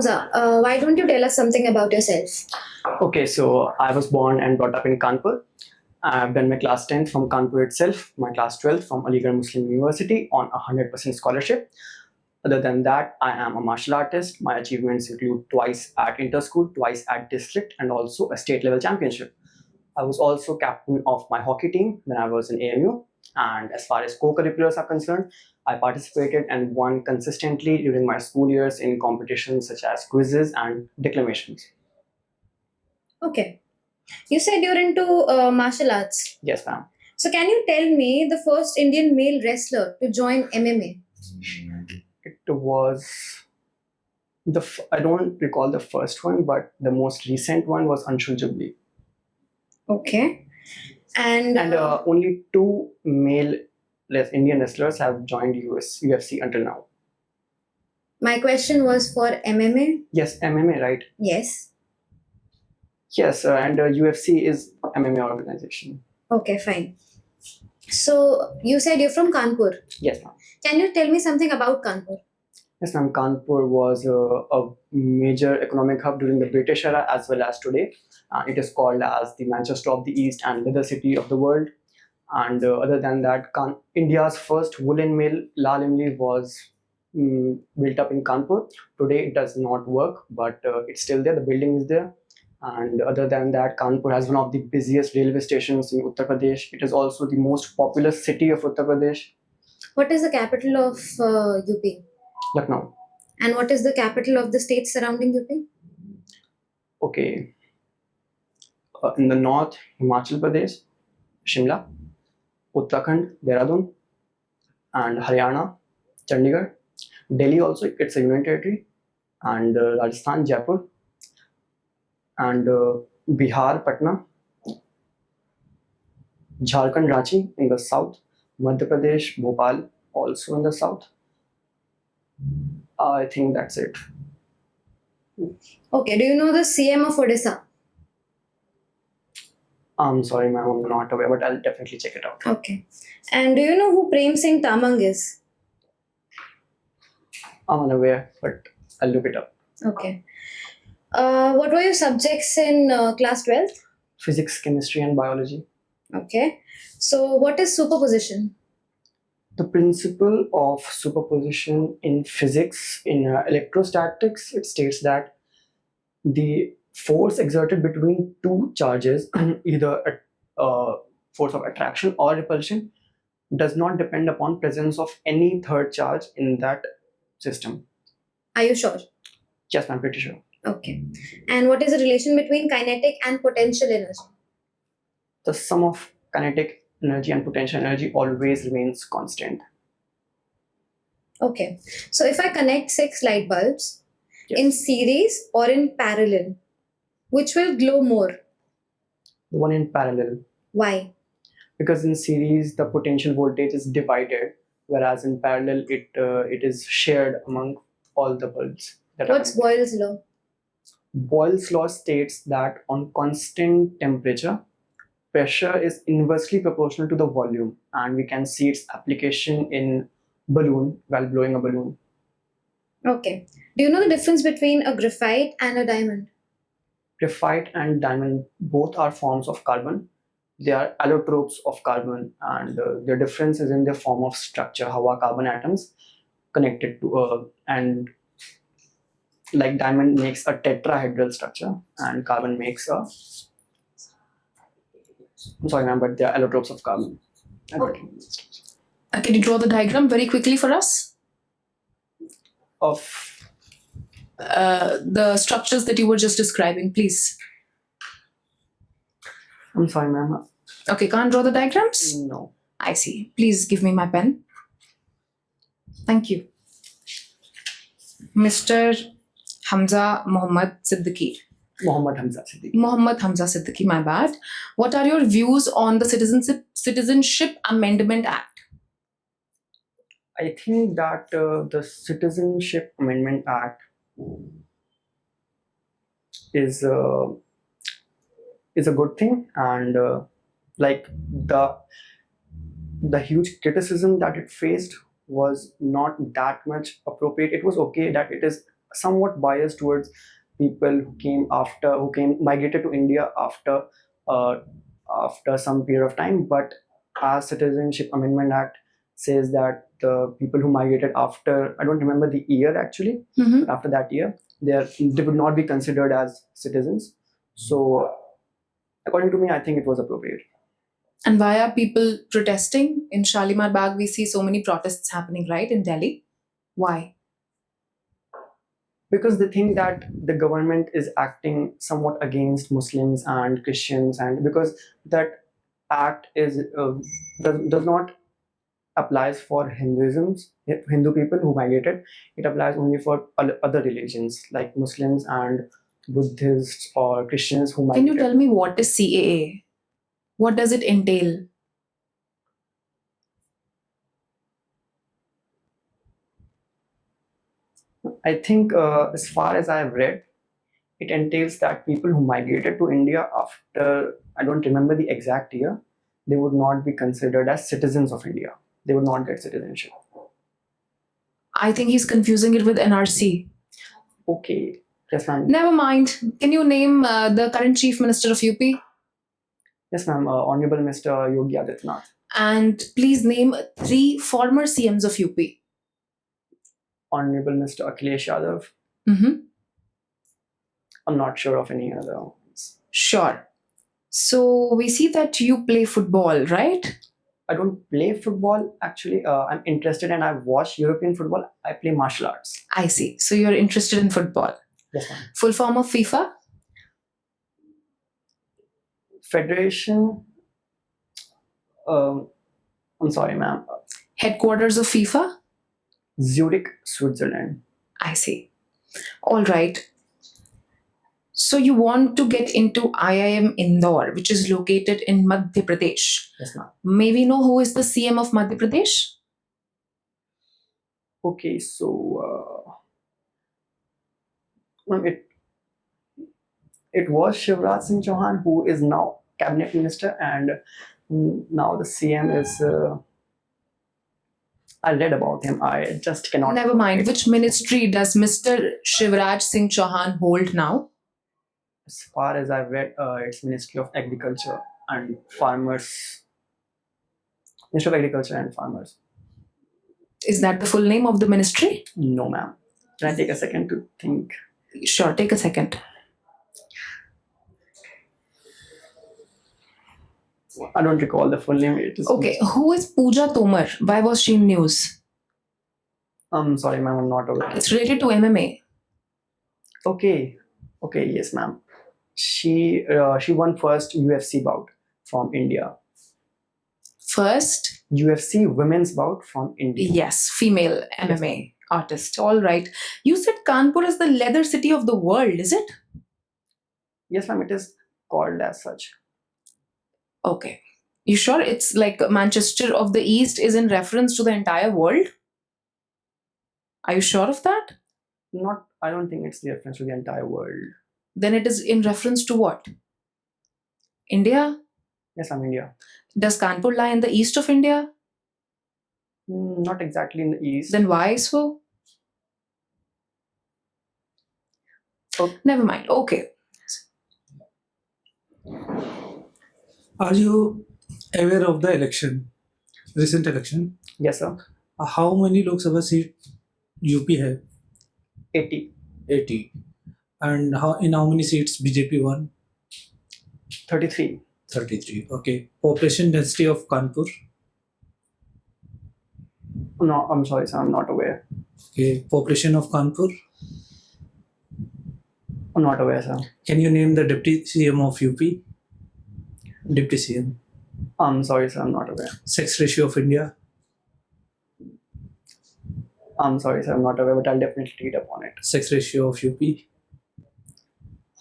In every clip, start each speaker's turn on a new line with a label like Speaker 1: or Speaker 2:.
Speaker 1: Hamza, why don't you tell us something about yourself?
Speaker 2: Okay, so I was born and brought up in Kanpur. I've done my class 10th from Kanpur itself, my class 12th from Aligarh Muslim University on a 100% scholarship. Other than that, I am a martial artist. My achievements include twice at inter-school, twice at district, and also a state level championship. I was also captain of my hockey team when I was in AMU. And as far as co-curriculars are concerned, I participated and won consistently during my school years in competitions such as quizzes and declamations.
Speaker 1: Okay. You said you're into martial arts.
Speaker 2: Yes, ma'am.
Speaker 1: So can you tell me the first Indian male wrestler to join MMA?
Speaker 2: It was I don't recall the first one, but the most recent one was Anshul Jubli.
Speaker 1: Okay. And
Speaker 2: Only two male Indian wrestlers have joined UFC until now.
Speaker 1: my question was for MMA.
Speaker 2: Yes, MMA, right?
Speaker 1: Yes.
Speaker 2: Yes, and UFC is MMA organization.
Speaker 1: Okay, fine. So you said you're from Kanpur.
Speaker 2: Yes, ma'am.
Speaker 1: Can you tell me something about Kanpur?
Speaker 2: Yes, ma'am. Kanpur was a major economic hub during the British era as well as today. It is called as the Manchester of the East and leather city of the world. And other than that, India's first woolen mill, Lal Imli, was built up in Kanpur. Today it does not work, but it's still there. The building is there. And other than that, Kanpur has one of the busiest railway stations in Uttar Pradesh. It is also the most populous city of Uttar Pradesh.
Speaker 1: What is the capital of UP?
Speaker 2: Lucknow.
Speaker 1: And what is the capital of the state surrounding UP?
Speaker 2: Okay. In the north, Himachal Pradesh, Shimla, Uttarakhand, Dehradun, and Haryana, Chandigarh. Delhi also, it's a union territory, and Rajasthan, Jaipur, and Bihar, Patna, Jharkhand, Ranchi in the south, Madhya Pradesh, Bhopal also in the south. I think that's it.
Speaker 1: Okay, do you know the CM of Odisha?
Speaker 2: I'm sorry, ma'am, I'm not aware, but I'll definitely check it out.
Speaker 1: Okay. And do you know who Prem Singh Tamang is?
Speaker 2: I'm unaware, but I'll look it up.
Speaker 1: Okay. What were your subjects in class 12th?
Speaker 2: Physics, chemistry, and biology.
Speaker 1: Okay. So what is superposition?
Speaker 2: The principle of superposition in physics, in electrostatics, it states that the force exerted between two charges, either a force of attraction or repulsion, does not depend upon presence of any third charge in that system.
Speaker 1: Are you sure?
Speaker 2: Yes, I'm pretty sure.
Speaker 1: Okay. And what is the relation between kinetic and potential energy?
Speaker 2: The sum of kinetic energy and potential energy always remains constant.
Speaker 1: Okay. So if I connect 6 light bulbs
Speaker 2: Yes.
Speaker 1: in series or in parallel, which will glow more?
Speaker 2: The one in parallel.
Speaker 1: Why?
Speaker 2: Because in series the potential voltage is divided, whereas in parallel it is shared among all the bulbs.
Speaker 1: What's Boyle's law?
Speaker 2: Boyle's law states that on constant temperature, pressure is inversely proportional to the volume, and we can see its application in balloon while blowing a balloon.
Speaker 1: Okay. Do you know the difference between a graphite and a diamond?
Speaker 2: Graphite and diamond both are forms of carbon. They are allotropes of carbon, and their difference is in their form of structure. How are carbon atoms connected to and like diamond makes a tetrahedral structure and carbon makes a, I'm sorry ma'am, but they are allotropes of carbon.
Speaker 1: Okay.
Speaker 3: Can you draw the diagram very quickly for us?
Speaker 2: Of
Speaker 3: The structures that you were just describing, please.
Speaker 2: I'm sorry ma'am.
Speaker 3: Okay, can't draw the diagrams?
Speaker 2: No.
Speaker 3: I see. Please give me my pen. Thank you. Mr. Hamza Mohammad Siddiqui.
Speaker 2: Mohammad Hamza Siddiqui.
Speaker 3: Mohammad Hamza Siddiqui, my bad. What are your views on the Citizenship Amendment Act?
Speaker 2: I think that the Citizenship Amendment Act is a good thing, and like the huge criticism that it faced was not that much appropriate. It was okay that it is somewhat biased towards people who migrated to India uh, after some period of time. But our Citizenship Amendment Act says that the people who migrated after, I don't remember the year actually,
Speaker 3: Mhm.
Speaker 2: after that year, they would not be considered as citizens. So according to me, I think it was appropriate.
Speaker 3: And why are people protesting? In Shalimar Bagh, we see so many protests happening, right, in Delhi. Why?
Speaker 2: Because they think that the government is acting somewhat against Muslims and Christians, and because that act does not applies for Hindu people who migrated. It applies only for other religions like Muslims and Buddhists or Christians who
Speaker 3: Can you
Speaker 2: migrated.
Speaker 3: tell me what is CAA? What does it entail?
Speaker 2: I think, as far as I have read, it entails that people who migrated to India after, I don't remember the exact year, they would not be considered as citizens of India. They would not get citizenship.
Speaker 3: I think he's confusing it with NRC.
Speaker 2: Okay. Yes, ma'am.
Speaker 3: Never mind. Can you name the current Chief Minister of UP?
Speaker 2: Yes, ma'am. Honorable Mr. Yogi Adityanath.
Speaker 3: And please name 3 former CMs of UP.
Speaker 2: Honorable Mr. Akhilesh Yadav.
Speaker 3: Mm-hmm.
Speaker 2: I'm not sure of any other ones.
Speaker 3: Sure. So we see that you play football, right?
Speaker 2: I don't play football actually. I'm interested and I've watched European football. I play martial arts.
Speaker 3: I see. So you're interested in football.
Speaker 2: Yes, ma'am.
Speaker 3: Full form of FIFA?
Speaker 2: Federation. I'm sorry, ma'am.
Speaker 3: Headquarters of FIFA?
Speaker 2: Zurich, Switzerland.
Speaker 3: I see. All right. So you want to get into IIM Indore, which is located in Madhya Pradesh.
Speaker 2: Yes, ma'am.
Speaker 3: May we know who is the CM of Madhya Pradesh?
Speaker 2: Okay, so ma'am, it was Shivraj Singh Chauhan, who is now cabinet minister, and now the CM is. I read about him. I just cannot.
Speaker 3: Never mind. Which ministry does Mr. Shivraj Singh Chauhan hold now?
Speaker 2: As far as I've read, it's Ministry of Agriculture and Farmers. Ministry of Agriculture and Farmers.
Speaker 3: Is that the full name of the ministry?
Speaker 2: No, ma'am. Can I take a second to think?
Speaker 3: Sure, take a second.
Speaker 2: I don't recall the full name. It is.
Speaker 3: Okay, who is Pooja Tomar? Why was she in news?
Speaker 2: I'm sorry, ma'am. I'm not aware.
Speaker 3: It's related to MMA.
Speaker 2: Okay. Okay. Yes, ma'am. She won first UFC bout from India.
Speaker 3: First,
Speaker 2: UFC women's bout from India.
Speaker 3: yes, female MMA artist. All right. You said Kanpur is the leather city of the world, is it?
Speaker 2: Yes, ma'am. It is called as such.
Speaker 3: Okay. You sure it's like Manchester of the East is in reference to the entire world? Are you sure of that?
Speaker 2: Not. I don't think it's the reference to the entire world.
Speaker 3: Then it is in reference to what? India?
Speaker 2: Yes, I'm India.
Speaker 3: Does Kanpur lie in the east of India?
Speaker 2: Not exactly in the east.
Speaker 3: Then why so?
Speaker 2: Oh.
Speaker 3: Never mind. Okay.
Speaker 4: Are you aware of the election, recent election?
Speaker 2: Yes, sir.
Speaker 4: How many Lok Sabha seats UP have?
Speaker 2: 80.
Speaker 4: 80. And in how many seats BJP won?
Speaker 2: 33.
Speaker 4: 33. Okay. Population density of Kanpur?
Speaker 2: No, I'm sorry, sir. I'm not aware.
Speaker 4: Okay. Population of Kanpur?
Speaker 2: I'm not aware, sir.
Speaker 4: Can you name the deputy CM of UP? Deputy CM.
Speaker 2: I'm sorry, sir. I'm not aware.
Speaker 4: Sex ratio of India?
Speaker 2: I'm sorry, sir. I'm not aware, but I'll definitely read up on it.
Speaker 4: Sex ratio of UP?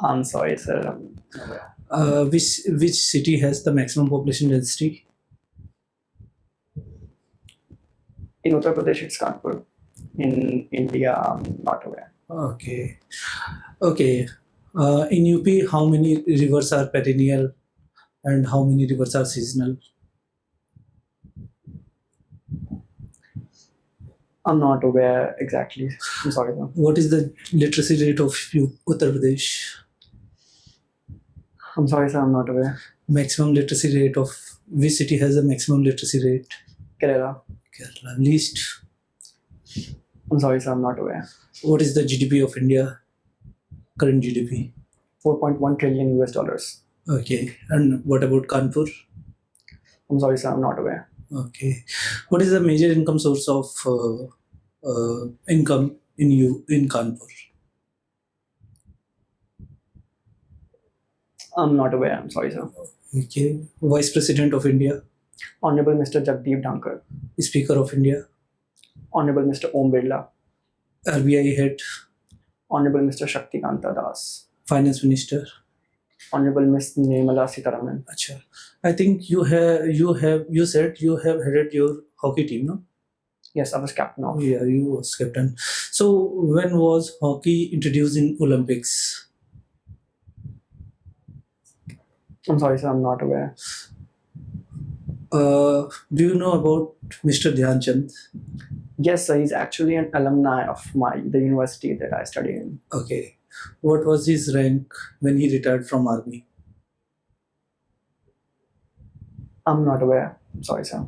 Speaker 2: I'm sorry, sir. I'm not aware.
Speaker 4: Which city has the maximum population density?
Speaker 2: In Uttar Pradesh, it's Kanpur. In India, I'm not aware.
Speaker 4: Okay. Okay. In UP, how many rivers are perennial and how many rivers are seasonal?
Speaker 2: I'm not aware exactly. I'm sorry, sir.
Speaker 4: What is the literacy rate of Uttar Pradesh?
Speaker 2: I'm sorry, sir. I'm not aware.
Speaker 4: Maximum literacy rate of which city has the maximum literacy rate?
Speaker 2: Kerala.
Speaker 4: Kerala. Least.
Speaker 2: I'm sorry, sir. I'm not aware.
Speaker 4: What is the GDP of India? Current GDP.
Speaker 2: 4.1 trillion US dollars.
Speaker 4: Okay. And what about Kanpur?
Speaker 2: I'm sorry, sir. I'm not aware.
Speaker 4: Okay. What is the major income source of income in Kanpur?
Speaker 2: I'm not aware. I'm sorry, sir.
Speaker 4: Okay. Vice President of India,
Speaker 2: Honorable Mr. Jagdeep Dhankar.
Speaker 4: Speaker of India,
Speaker 2: Honorable Mr. Om Birla.
Speaker 4: RBI head,
Speaker 2: Honorable Mr. Shaktikanta Das.
Speaker 4: Finance Minister.
Speaker 2: Honorable Miss Nirmala Sitharaman.
Speaker 4: Acha. I think you said you have headed your hockey team, no?
Speaker 2: Yes, I was captain of.
Speaker 4: Yeah, you was captain. So when was hockey introduced in Olympics?
Speaker 2: I'm sorry, sir. I'm not aware.
Speaker 4: Do you know about Mr. Dhyan Chand?
Speaker 2: Yes, sir. He's actually an alumni of the university that I study in.
Speaker 4: Okay. What was his rank when he retired from army?
Speaker 2: I'm not aware. I'm sorry, sir.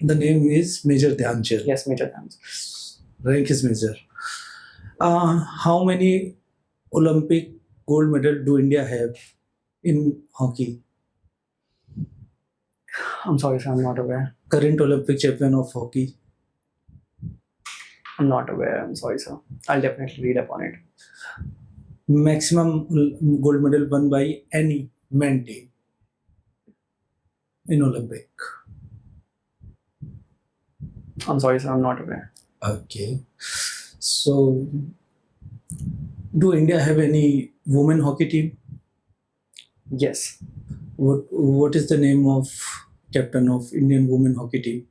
Speaker 4: The name is Major Dhyan Chand.
Speaker 2: Yes, Major Dhans.
Speaker 4: Rank is major. How many Olympic gold medal do India have in hockey?
Speaker 2: I'm sorry, sir. I'm not aware.
Speaker 4: Current Olympic champion of hockey.
Speaker 2: I'm not aware. I'm sorry, sir. I'll definitely read up on it.
Speaker 4: Maximum gold medal won by any men team in Olympic.
Speaker 2: I'm sorry, sir. I'm not aware.
Speaker 4: Okay. So, do India have any women hockey team?
Speaker 2: Yes.
Speaker 4: What is the name of captain of Indian women hockey team?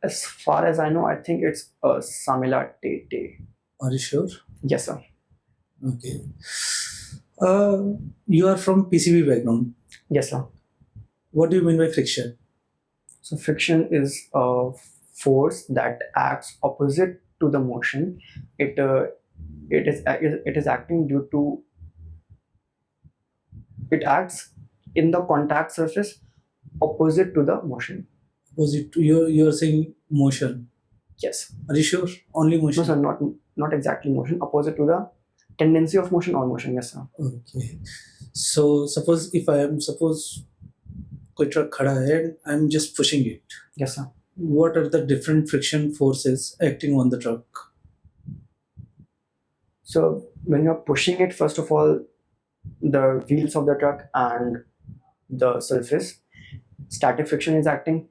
Speaker 2: As far as I know, I think it's Samila Tete.
Speaker 4: Are you sure?
Speaker 2: Yes, sir.
Speaker 4: Okay. You are from PCB background.
Speaker 2: Yes, sir.
Speaker 4: What do you mean by friction?
Speaker 2: So friction is a force that acts opposite to the motion. It is acting due to. It acts in the contact surface opposite to the motion.
Speaker 4: Opposite to you are saying motion.
Speaker 2: Yes.
Speaker 4: Are you sure? Only
Speaker 2: No,
Speaker 4: motion.
Speaker 2: sir. Not exactly motion. Opposite to the tendency of motion or motion. Yes, sir.
Speaker 4: Okay. So suppose कोई truck खड़ा है and I'm just pushing it.
Speaker 2: Yes, sir.
Speaker 4: What are the different friction forces acting on the truck?
Speaker 2: So when you're pushing it, first of all, the wheels of the truck and the surface, static friction is acting,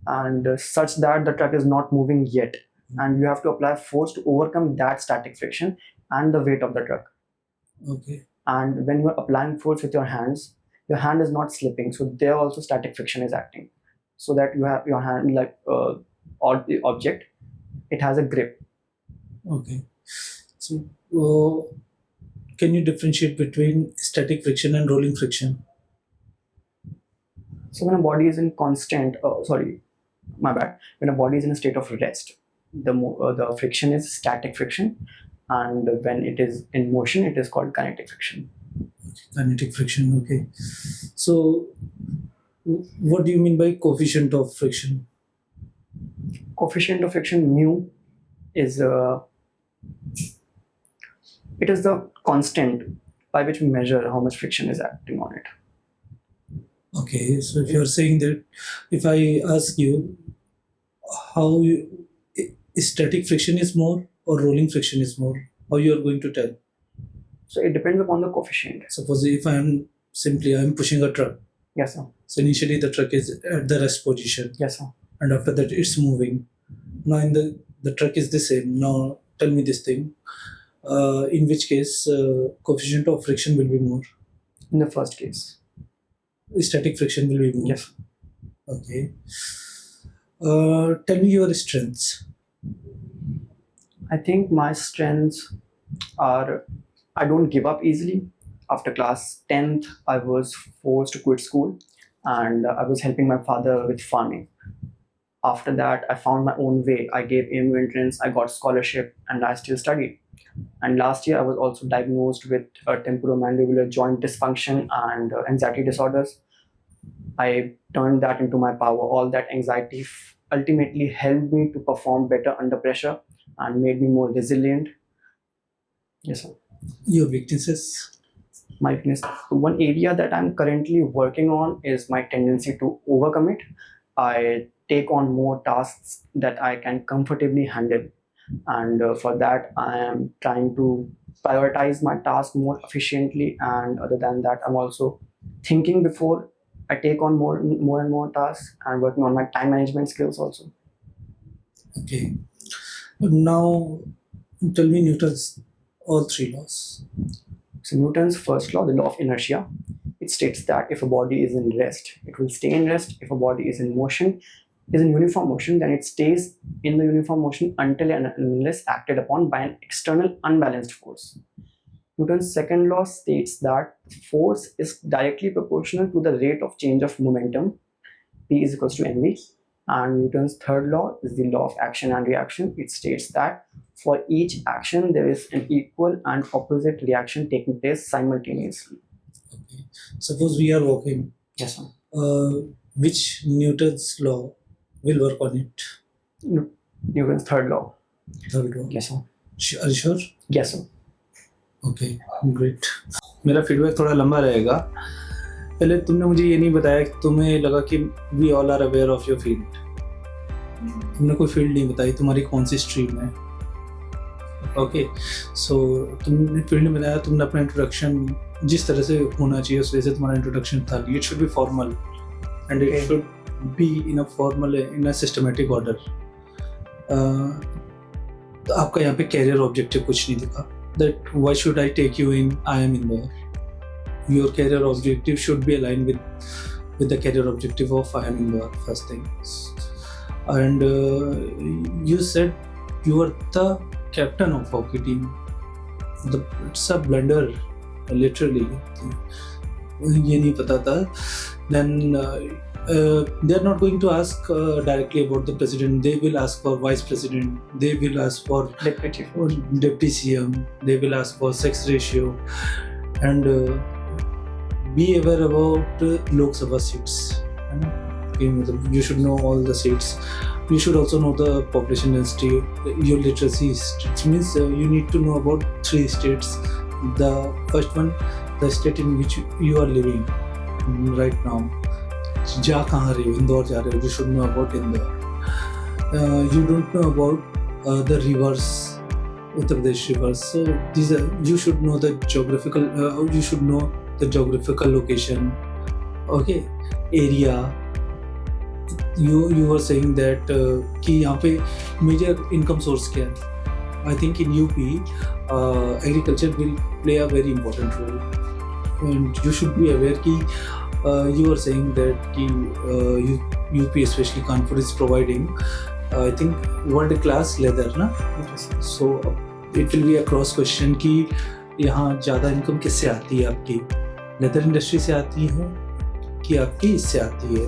Speaker 2: and such that the truck is not moving yet, and you have to apply force to overcome that static friction and the weight of the truck.
Speaker 4: Okay.
Speaker 2: And when you're applying force with your hands, your hand is not slipping, so there also static friction is acting, so that you have your hand like or the object, it has a grip.
Speaker 4: Okay. So can you differentiate between static friction and rolling friction?
Speaker 2: So when a body is in constant, my bad. When a body is in a state of rest, the friction is static friction, and when it is in motion, it is called kinetic friction.
Speaker 4: Kinetic friction. Okay. So what do you mean by coefficient of friction?
Speaker 2: Coefficient of friction mu is it is the constant by which we measure how much friction is acting on it.
Speaker 4: Okay. So if you are saying that, if I ask you how static friction is more or rolling friction is more, how you are going to tell?
Speaker 2: So it depends upon the coefficient.
Speaker 4: Suppose if I'm pushing a truck.
Speaker 2: Yes, sir.
Speaker 4: So initially the truck is at the rest position.
Speaker 2: Yes, sir.
Speaker 4: And after that it's moving. Now in the truck is the same. Now tell me this thing. In which case coefficient of friction will be more?
Speaker 2: In the first case.
Speaker 4: Static friction will be more.
Speaker 2: Yes.
Speaker 4: Okay. Tell me your strengths.
Speaker 2: I think my strengths are I don't give up easily. After class 10th, I was forced to quit school, and I was helping my father with farming. After that, I found my own way. I gave AIM entrance, I got scholarship, and I still studied. And last year, I was also diagnosed with temporomandibular joint dysfunction and anxiety disorders. I turned that into my power. All that anxiety ultimately helped me to perform better under pressure and made me more resilient. Yes, sir.
Speaker 4: Your weaknesses?
Speaker 2: My weakness. One area that I'm currently working on is my tendency to overcommit. I take on more tasks that I can comfortably handle. And for that, I am trying to prioritize my task more efficiently. And other than that, I'm also thinking before I take on more and more tasks and working on my time management skills also.
Speaker 4: Okay. Now, tell me Newton's all three laws.
Speaker 2: So Newton's first law, the law of inertia, it states that if a body is in rest, it will stay in rest. If a body is in motion, is in uniform motion, then it stays in the uniform motion until and unless acted upon by an external unbalanced force. Newton's second law states that force is directly proportional to the rate of change of momentum, P is equals to mv. And Newton's third law is the law of action and reaction. It states that for each action, there is an equal and opposite reaction taking place simultaneously.
Speaker 4: Okay. Suppose we are walking.
Speaker 2: Yes, sir.
Speaker 4: Which Newton's law will work on it?
Speaker 2: Newton's third law.
Speaker 4: Third law.
Speaker 2: Yes, sir.
Speaker 4: Are you sure?
Speaker 2: Yes, sir.
Speaker 4: Okay great. मेरा feedback थोड़ा लंबा रहेगा. पहले तुमने मुझे ये नहीं बताया कि तुम्हें लगा कि we all are aware of your field. तुमने कोई फील्ड नहीं बताई, तुम्हारी कौन सी स्ट्रीम है. ओके, सो तुमने फील्ड नहीं बताया. तुमने अपना इंट्रोडक्शन जिस तरह से होना चाहिए उस तरह से तुम्हारा इंट्रोडक्शन था. It should be formal and it should be in a formal in a systematic order. आपका यहाँ पे कैरियर ऑब्जेक्टिव कुछ नहीं दिखा. That why should I take you in IIM Indore? Your career objective should be aligned with the career objective of IIM Indore, first thing. And you said you were the captain of hockey team. It's a blunder, literally. ये नहीं पता था. Then they are not going to ask directly about the president. They will ask for vice president. They will ask for deputy CM. They will ask for sex ratio. And be aware about Lok Sabha seats. You should know all the seats. You should also know the population density. Your literacy it means you need to know about 3 states. The first one, the state in which you are living right now. जा कहाँ रहे हो, इंदौर जा रहे हो, you should know about Indore. You don't know about the rivers, Uttar Pradesh rivers. So these are, you should know the geographical. You should know the geographical location. Okay, area. You were saying that कि यहाँ पे major income source क्या है? I think in UP, agriculture will play a very important role, and you should be aware कि you were saying that UP, especially Kanpur, is providing, I think, world-class leather, na? So it will be a cross question कि यहाँ ज़्यादा income किससे आती है आपकी? Leather industry से आती है कि आपकी इससे आती है?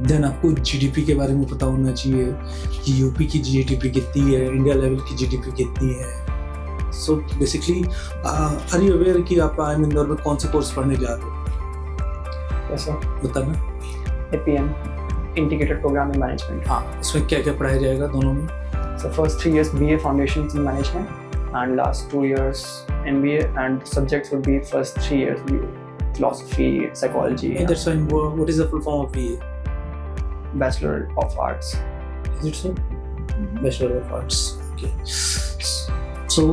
Speaker 4: देन आपको GDP के बारे में पता होना चाहिए कि यूपी की GDP कितनी है, इंडिया लेवल की GDP कितनी है. So basically are you aware कि आप IIM इंदौर में कौन से कोर्स पढ़ने जा रहे हो?
Speaker 2: Yes, sir.
Speaker 4: बताना.
Speaker 2: IPM Integrated Programming Management.
Speaker 4: हाँ, इसमें क्या क्या पढ़ाया जाएगा दोनों में?
Speaker 2: So first 3 years BA Foundations in Management and last 2 years MBA, and subjects would be first 3 years philosophy, psychology.
Speaker 4: Yeah, that's fine. What is the full form of BA?
Speaker 2: Bachelor of Arts.
Speaker 4: Is it so? Bachelor of Arts. Okay. So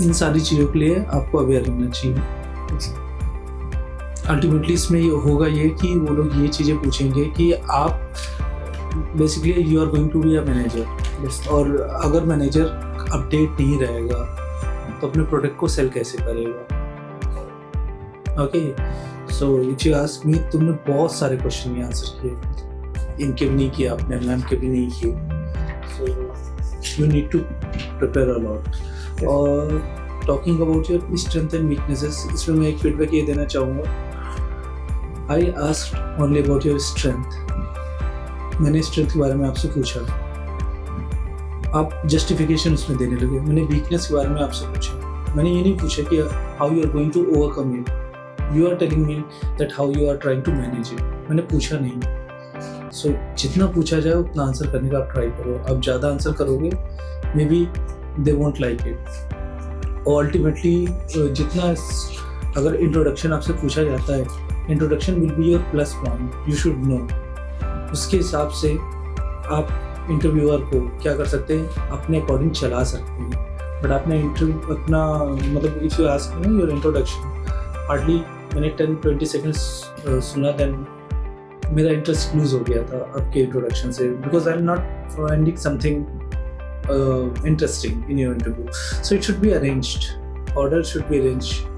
Speaker 4: इन सारी चीज़ों के लिए आपको aware रहना चाहिए. Ultimately इसमें ये होगा ये कि वो लोग ये चीज़ें पूछेंगे कि आप basically you are going to be a manager. और अगर मैनेजर अपडेट नहीं रहेगा तो अपने प्रोडक्ट को सेल कैसे करेगा? Okay, so if you ask me, तुमने बहुत सारे क्वेश्चन में आंसर किए. इनके भी नहीं किए आपने, मैम के भी नहीं किए. So you need to prepare a lot. और talking about your strength and weaknesses, इसमें मैं एक फीडबैक ये देना चाहूँगा. I asked only about your strength. मैंने स्ट्रेंथ के बारे में आपसे पूछा, आप जस्टिफिकेशन उसमें देने लगे। मैंने वीकनेस के बारे में आपसे पूछा, मैंने ये नहीं पूछा कि how you are going to overcome it, you are telling me that how you are trying to manage it. मैंने पूछा नहीं। सो जितना पूछा जाए उतना आंसर करने का आप ट्राई करो। आप ज़्यादा आंसर करोगे may be they won't like it. और अल्टीमेटली जितना अगर इंट्रोडक्शन आपसे पूछा जाता है, introduction will be your plus point, you should know. उसके हिसाब से आप इंटरव्यूअर को क्या कर सकते हैं, अपने अकॉर्डिंग चला सकते हैं। बट आपने अपना मतलब if you ask me your introduction, hardly मैंने 10-20 सेकेंड्स सुना, देन मेरा इंटरेस्ट लूज हो गया था आपके इंट्रोडक्शन से, because I am not finding something interesting in your interview. So it should be arranged, order should be arranged.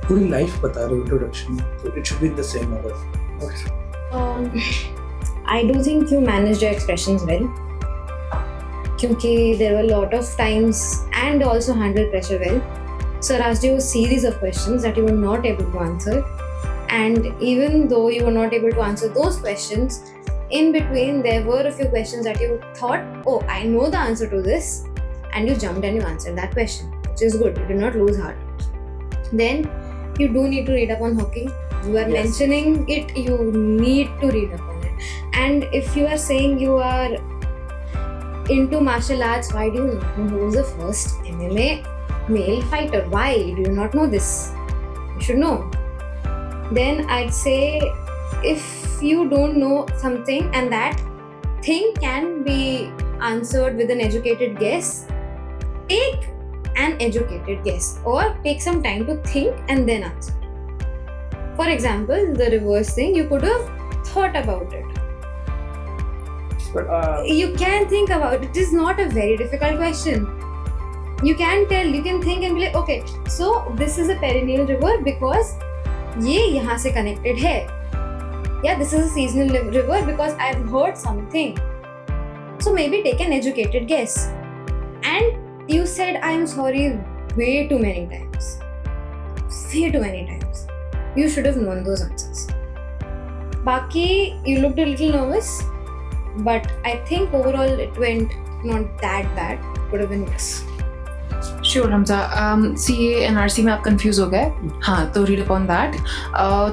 Speaker 4: पूरी life बता रहे हो इंट्रोडक्शन, तो it should be the same order.
Speaker 1: I do think you managed your expressions well. Kyunki there were a lot of times and also handled pressure well. Sir asked you a series of questions that you were not able to answer. And even though you were not able to answer those questions, in between there were a few questions that you thought, oh, I know the answer to this. And you jumped and you answered that question, which is good. You did not lose heart. Then you do need to read up on hockey. You are mentioning it, you need to read up on it. And if you are saying you are into martial arts, why do you not know who was the first MMA male fighter? Why do you not know this? You should know. Then I'd say if you don't know something and that thing can be answered with an educated guess, take an educated guess or take some time to think and then answer. For example, the reverse thing, you could have thought about it.
Speaker 2: But
Speaker 1: You can think about it. It is not a very difficult question. You can tell, you can think and be like, okay, so this is a perennial river because ये यहाँ से connected है. Yeah, this is a seasonal river because I've heard something. So maybe take an educated guess. And you said I'm sorry way too many times. Way too many times. You should have known those answers. Baki, you looked a little nervous, but I think overall it went not that bad. Could have been worse.
Speaker 3: Sure Hamza, CA NRC में आप confuse हो गए? हाँ, तो read upon that.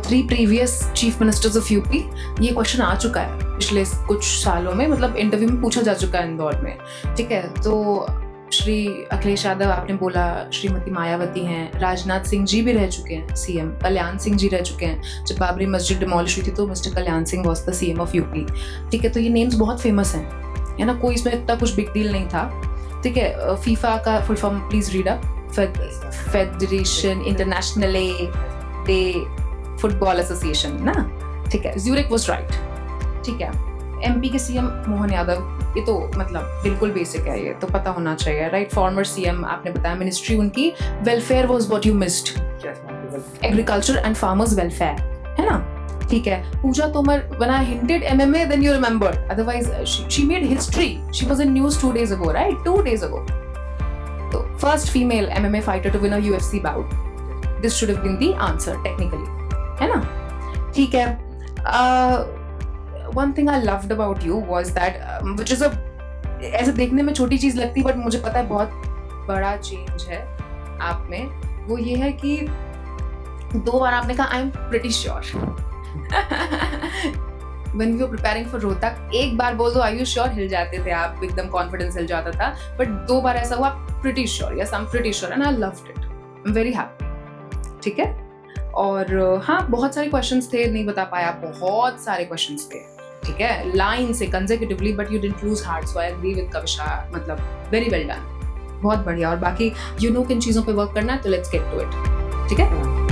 Speaker 3: 3 previous chief ministers of UP, ये question आ चुका है पिछले कुछ सालों में, मतलब इंटरव्यू में पूछा जा चुका है इंदौर में, ठीक है। तो श्री अखिलेश यादव आपने बोला, श्रीमती मायावती हैं, राजनाथ सिंह जी भी रह चुके हैं CM, कल्याण सिंह जी रह चुके हैं। जब बाबरी मस्जिद डिमोलिश हुई थी तो mister Kalyan Singh was the CM of UP, ठीक है। तो ये नेम्स बहुत फेमस हैं, है ना, कोई इसमें इतना कुछ बिग डील नहीं था, ठीक है। फीफा का full form please read up, federation international day football association ना, ठीक है। ज्यूरिक वाज राइट, ठीक है। MP के CM मोहन यादव, ये तो मतलब बिल्कुल बेसिक है, ये तो पता होना चाहिए, राइट। फॉर्मर CM आपने बताया, मिनिस्ट्री उनकी welfare was what you missed, agriculture and farmers welfare, है ना, ठीक है। पूजा Tomar, when I hinted MMA then you remembered, otherwise she made history, she was in news 2 days ago, right, 2 days ago. So first female MMA fighter to win a UFC bout, this should have been the answer technically, है ना, ठीक है। One thing I loved about you was that which is a, ऐसे देखने में छोटी चीज लगती है बट मुझे पता है बहुत बड़ा चेंज है आप में, वो ये है कि 2 बार आपने कहा I am pretty sure. When we were preparing for Rohtak, एक बार बोल दो are you sure, हिल जाते थे आप, एकदम कॉन्फिडेंस हिल जाता था, बट 2 बार ऐसा हुआ pretty sure, yes I'm pretty sure and I loved it, I'm very happy, ठीक है। और हाँ, बहुत सारे क्वेश्चंस थे, नहीं बता पाया, बहुत सारे क्वेश्चंस थे, ठीक है, लाइन से consecutively, but you didn't lose heart, so I agree with Kavisha, मतलब वेरी वेल डन, बहुत बढ़िया। और बाकी यू नो किन चीज़ों पे वर्क करना है, तो लेट्स गेट टू इट, ठीक है।